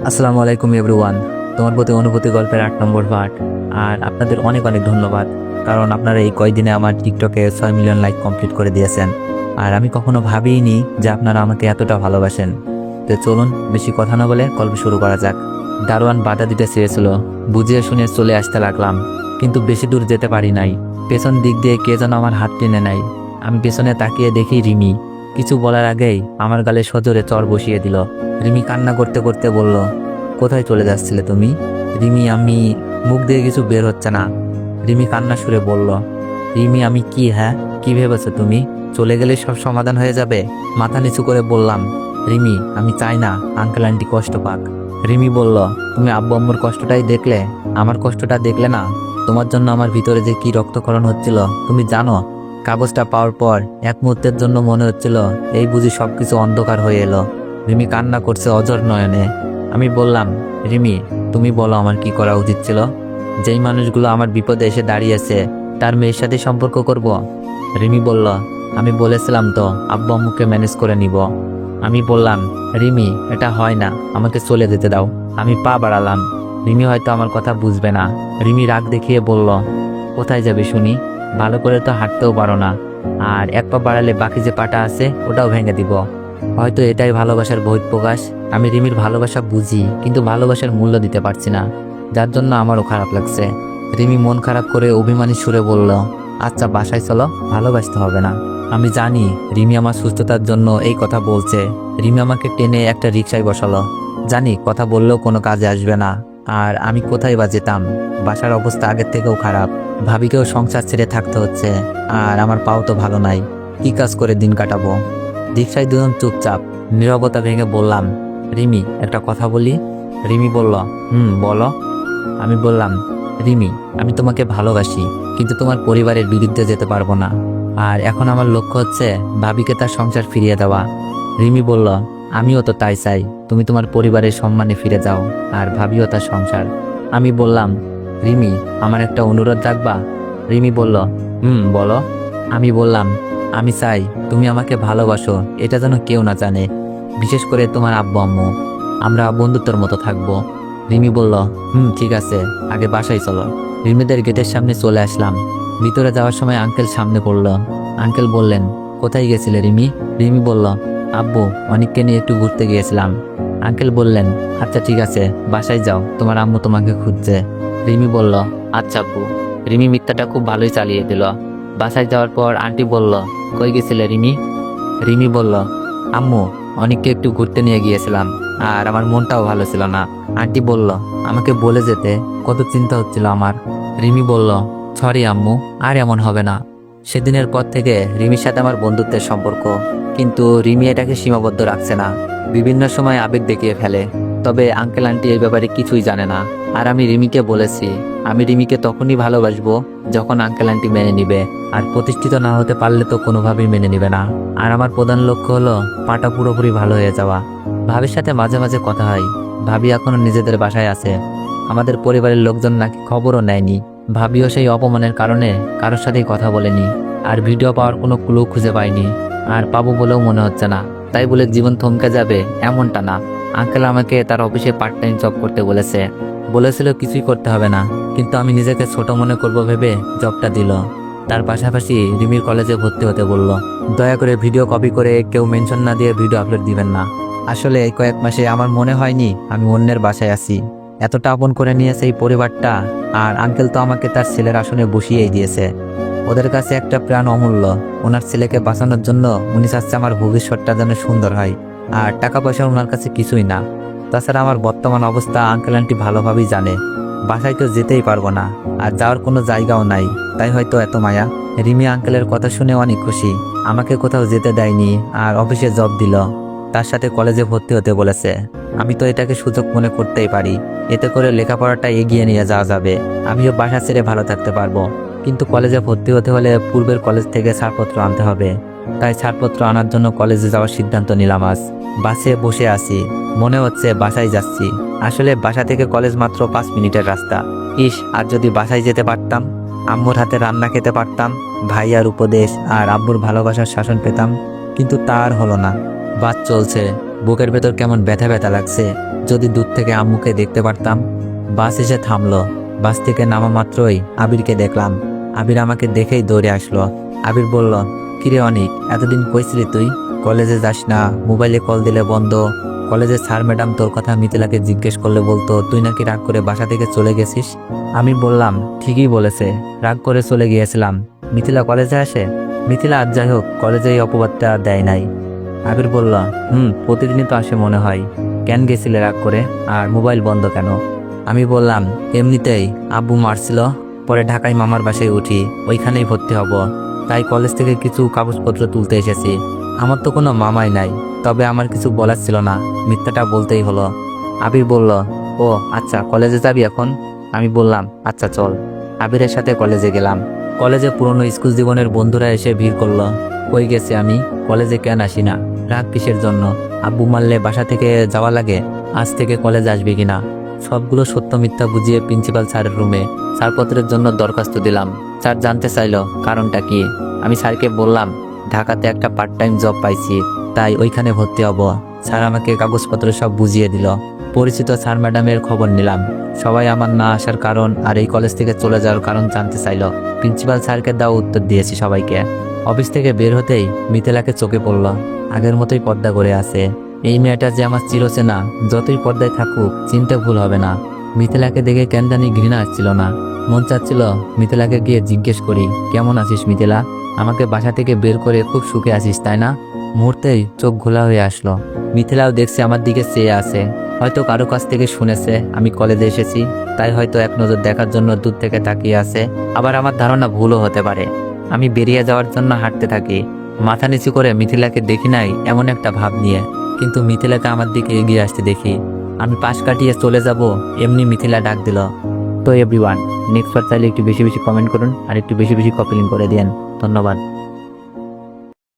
আসসালামু আলাইকুম এভরিওয়ান। তোমার প্রতি অনুভূতি গল্পের 8 নম্বর পার্ট। আর আপনাদের অনেক অনেক ধন্যবাদ, কারণ আপনারা এই কয়দিনে আমার টিকটকে 6 মিলিয়ন লাইক কমপ্লিট করে দিয়েছেন। আর আমি কখনো ভাবিনি যে আপনারা আমাকে এতটা ভালোবাসেন। তো চলুন বেশি কথা না বলে গল্প শুরু করা যাক। দারোয়ান বাধা দিতে চেয়েছিল, বুঝিয়ে শুনে চলে আসতে লাগলাম, কিন্তু বেশি দূর যেতে পারি নাই। পেছন দিক দিয়ে কে যেন আমার হাত টেনে নেয়। আমি পেছনে তাকিয়ে দেখি রিমি। কিছু বলার আগেই আমার গালে সজোরে চড় বসিয়ে দিল। রিমি কান্না করতে করতে বলল, কোথায় চলে যাচ্ছিলে তুমি? রিমি, আমি মুখ দিয়ে কিছু বের হচ্ছে না। রিমি কান্না সুরে বলল, রিমি আমি কি, হ্যাঁ কি ভেবেছো তুমি? চলে গেলে সব সমাধান হয়ে যাবে? মাথা নিচু করে বললাম, রিমি আমি চাই না আঙ্কেল আন্টি কষ্ট পাক। রিমি বলল, তুমি আব্বু আম্মুর কষ্টটাই দেখলে, আমার কষ্টটা দেখলে না? তোমার জন্য আমার ভিতরে যে কি রক্তক্ষরণ হচ্ছিল তুমি জানো? কাগজটা পাওয়ার পর এক মুহূর্তের জন্য মনে হচ্ছিল এই বুঝি সবকিছু অন্ধকার হয়ে এলো। রিমি কান্না করছে অঝর নয়নে। আমি বললাম, রিমি তুমি বলো আমার কি করা উচিত ছিল? যেই মানুষগুলো আমার বিপদে এসে দাঁড়িয়েছে তার মেয়ের সাথে সম্পর্ক করব? রিমি বলল, আমি বলেছিলাম তো আব্বু আম্মুকে ম্যানেজ করে নিব। আমি বললাম, রিমি এটা হয় না, আমাকে চলে যেতে দাও। আমি পা বাড়ালাম। রিমি হয়তো আমার কথা বুঝবে না। রিমি রাগ দেখিয়ে বলল, কোথায় যাবে শুনি? ভালো করে তো হাঁটতেও পারো না, আর এক পা বাড়ালে বাকি যে পাটা আছে ওটাও ভেঙে দিব। হয়তো এটাই ভালোবাসার বহিঃপ্রকাশ। আমি রিমির ভালোবাসা বুঝি, কিন্তু ভালোবাসার মূল্য দিতে পারছি না, যার জন্য আমারও খারাপ লাগছে। রিমি মন খারাপ করে অভিমানী সুরে বলল, আচ্ছা বাসায় চলো, ভালোবাসতে হবে না। আমি জানি রিমি আমার সুস্থতার জন্য এই কথা বলছে। রিমি আমাকে টেনে একটা রিকশায় বসালো। জানি কথা বললেও কোনো কাজে আসবে না। আর আমি কোথায় বা যেতাম? বাসার অবস্থা আগের থেকেও খারাপ। ভাবিকেও সংসার ছেড়ে থাকতে হচ্ছে, আর আমার পাও তো ভালো নাই। কি কাজ করে দিন কাটাবো? রিকশায় দুজন চুপচাপ। নীরবতা ভেঙে বললাম, রিমি একটা কথা বলি। রিমি বলল, বলো। আমি বললাম, রিমি আমি তোমাকে ভালোবাসি, কিন্তু তোমার পরিবারের বিরুদ্ধে যেতে পারবো না। আর এখন আমার লক্ষ্য হচ্ছে ভাবিকে তার সংসার ফিরিয়ে দেওয়া। রিমি বলল, আমিও তো তাই চাই, তুমি তোমার পরিবারের সম্মানে ফিরে যাও, আর ভাবিও তার সংসার। আমি বললাম, রিমি আমার একটা অনুরোধ রাখবা? রিমি বলল, বলো। আমি বললাম, আমি চাই তুমি আমাকে ভালোবাসো, এটা যেন কেউ না জানে, বিশেষ করে তোমার আব্বু আম্মু। আমরা বন্ধুত্বের মতো থাকবো। রিমি বলল, ঠিক আছে, আগে বাসায় চলো। রিমিদের গেটের সামনে চলে আসলাম। ভিতরে যাওয়ার সময় আঙ্কেল সামনে পড়ল। আঙ্কেল বললেন, কোথায় গেছিলে রিমি? রিমি বলল, আব্বু অনেককে নিয়ে একটু ঘুরতে গিয়েছিলাম। আঙ্কেল বললেন, আচ্ছা ঠিক আছে, বাসায় যাও, তোমার আম্মু তোমাকে খুঁজছে। রিমি বলল, আচ্ছা আব্বু। রিমি মিথ্যাটা খুব ভালোই চালিয়ে দিল। বাসায় যাওয়ার পর আন্টি বলল, কই গেছিলে রিমি? রিমি বলল, আম্মু অনেককে একটু ঘুরতে নিয়ে গিয়েছিলাম, আর আমার মনটাও ভালো ছিল না। আন্টি বলল, আমাকে বলে যেতে, কত চিন্তা হচ্ছিল আমার। রিমি বলল, সরি আম্মু, আর এমন হবে না। সেদিনের পর থেকে রিমির সাথে আমার বন্ধুত্বের সম্পর্ক, কিন্তু রিমি এটাকে সীমাবদ্ধ রাখছে না, বিভিন্ন সময় আবেগ দেখিয়ে ফেলে। তবে আঙ্কেল আন্টি এই ব্যাপারে কিছুই জানে না। আর আমি রিমিকে বলেছি, আমি রিমিকে তখনই ভালোবাসবো যখন আঙ্কেল আন্টি মেনে নিবে, আর প্রতিষ্ঠিত না হতে পারলে তো কোনোভাবেই মেনে নিবে না। আর আমার প্রধান লক্ষ্য হলো পাটা পুরোপুরি ভালো হয়ে যাওয়া। ভাবির সাথে মাঝে মাঝে কথা হয়। ভাবি এখনো নিজেদের বাসায় আছে। আমাদের পরিবারের লোকজন নাকি খবরও নেয়নি। ভাবিও সেই অপমানের কারণে কারোর সাথেই কথা বলেনি, আর ভিডিও পাওয়ার কোনো ক্লু খুঁজে পাইনি, আর পাবো বলেও মনে হচ্ছে না। তাই বলে জীবন থমকে যাবে এমনটা না। আঙ্কেল আমাকে তার অফিসে পার্ট টাইম জব করতে বলেছিল কিছুই করতে হবে না, কিন্তু আমি নিজেকে ছোট মনে করব ভেবে জবটা দিল। তার পাশাপাশি রিমির কলেজে ভর্তি হতে বলল। দয়া করে ভিডিও কপি করে কেউ মেনশন না দিয়ে ভিডিও আপলোড দিবেন না। আসলে এই কয়েক মাসে আমার মনে হয়নি আমি অন্যের বাসায় আছি। এতটা আপন করে নিয়েছে এই পরিবারটা, আর আঙ্কেল তো আমাকে তার ছেলের আসনে বসিয়েই দিয়েছে। ওদের কাছে একটা প্রাণ অমূল্য। ওনার ছেলেকে বাঁচানোর জন্য উনি চাচ্ছে আমার ভবিষ্যৎটা যেন সুন্দর হয়, আর টাকা পয়সা ওনার কাছে কিছুই না। তাছাড়া আমার বর্তমান অবস্থা আঙ্কেল আন্টি ভালোভাবেই জানে। বাসায় তো যেতেই পারবো না, আর যাওয়ার কোনো জায়গাও নাই, তাই হয়তো এত মায়া। রিমি আঙ্কেলের কথা শুনে অনেক খুশি। আমাকে কোথাও যেতে দেয়নি, আর অফিসে জব দিল। তার সাথে কলেজে ভর্তি হতে বলেছে। আমি তো এটাকে সুযোগ মনে করতেই পারি। এতে করে লেখাপড়াটা এগিয়ে নিয়ে যাওয়া যাবে, আমিও বাসা ছেড়ে ভালো থাকতে পারবো। কিন্তু কলেজে ভর্তি হতে হলে পূর্বের কলেজ থেকে ছাড়পত্র আনতে হবে। তাই ছাড়পত্র আনার জন্য কলেজে যাওয়ার সিদ্ধান্ত নিলাম আজ। বাসে বসে আছি, মনে হচ্ছে বাসায় যাচ্ছি। আসলে বাসা থেকে কলেজ মাত্র 5 মিনিটের রাস্তা। আর যদি বাসায় যেতে পারতাম, আম্মুর হাতে রান্না খেতে পারতাম, ভাইয়ার উপদেশ আর আব্বুর ভালোবাসার শাসন পেতাম, কিন্তু তা আর হলো না। বাস চলছে, বুকের ভেতর কেমন ব্যথা ব্যথা লাগছে। যদি দূর থেকে আম্মুকে দেখতে পারতাম। বাস এসে থামলো। বাস থেকে নামা মাত্রই আবিরকে দেখলাম। আবির আমাকে দেখেই দৌড়ে আসলো। আবির বলল, কিরে অনিক, এতদিন কইছিলি তুই কলেজে যাস না, মোবাইলে কল দিলে বন্ধ, কলেজের স্যার ম্যাডাম তোর কথা মিথিলাকে জিজ্ঞেস করলে বলতো তুই নাকি রাগ করে বাসা থেকে চলে গেছিস। আমি বললাম, ঠিকই বলেছে, রাগ করে চলে গিয়েছিলাম। মিথিলা কলেজে আসে? মিথিলা আজ যাই হোক কলেজে এই অপবাদটা দেয় নাই। আবির বলল, প্রতিদিনই তো আসে মনে হয়। কেন গেছিলে রাগ করে, আর মোবাইল বন্ধ কেন? আমি বললাম, এমনিতেই আব্বু মারছিল, পরে ঢাকায় মামার বাসায় উঠি, ওইখানেই ভর্তি হব, তাই কলেজ থেকে কিছু কাগজপত্র তুলতে এসেছি। আমার তো কোনো মামাই নাই, তবে আমার কিছু বলার ছিল না, মিথ্যাটা বলতেই হলো। আবির বলল, ও আচ্ছা, কলেজে যাবি এখন? আমি বললাম, আচ্ছা চল। আবিরের সাথে কলেজে গেলাম। কলেজে পুরনো স্কুল জীবনের বন্ধুরা এসে ভিড় করলো। কই গেছে আমি, কলেজে কেন আসি না, রাগ কিসের জন্য, আব্বু মারলে বাসা থেকে যাওয়া লাগে, আজ থেকে কলেজে আসবি কিনা। সবগুলো সত্য মিথ্যা বুঝিয়ে প্রিন্সিপাল স্যারের রুমে ছাড়পত্রের জন্য দরখাস্ত দিলাম। স্যার জানতে চাইলো কারণটা কি। আমি স্যারকে বললাম, ঢাকাতে একটা পার্ট টাইম জব পাইছি, তাই ওইখানে ভর্তি হব। স্যার আমাকে কাগজপত্র সব বুঝিয়ে দিল। পরিচিত স্যার ম্যাডামের খবর নিলাম। সবাই আমার না আসার কারণ আর এই কলেজ থেকে চলে যাওয়ার কারণ জানতে চাইল। প্রিন্সিপাল স্যারকে দাও উত্তর দিয়েছি সবাইকে। অফিস থেকে বের হতেই মিথিলাকে চোখে পড়ল। আগের মতোই পর্দা করে আছে। এই মেয়েটা যে আমার চিরচেনা, যতই পর্দায় থাকুক চিনতে ভুল হবে না। মিথিলাকে দেখে কেন জানি ঘৃণা আসছিল না। মন চাচ্ছিল মিথিলাকে গিয়ে জিজ্ঞেস করি, কেমন আছিস মিথিলা, আমাকে বাসা থেকে বের করে খুব সুখে আছিস তাই না? মুহূর্তেই চোখ ঘোলা হয়ে আসলো। মিথিলাও দেখছে আমার দিকে চেয়ে আছে। হয়তো কারো কাছ থেকে শুনেছে আমি কলেজে এসেছি, তাই হয়তো এক নজর দেখার জন্য দূর থেকে তাকিয়ে আছে। আবার আমার ধারণা ভুলও হতে পারে। আমি বেরিয়ে যাওয়ার জন্য হাঁটতে থাকি, মাথা নিচু করে মিথিলাকে দেখি নাই এমন একটা ভাব নিয়ে। কিন্তু মিথিলাকে আমার দিকে এগিয়ে আসতে দেখি। আমি পাশ কাটিয়ে চলে যাব, এমনি মিথিলা ডাক দিল। তো এভরিওয়ান, নেক্সট বার চাইলে একটু বেশি বেশি কমেন্ট করুন আর একটু বেশি বেশি কপি লিঙ্ক করে দিন। ধন্যবাদ।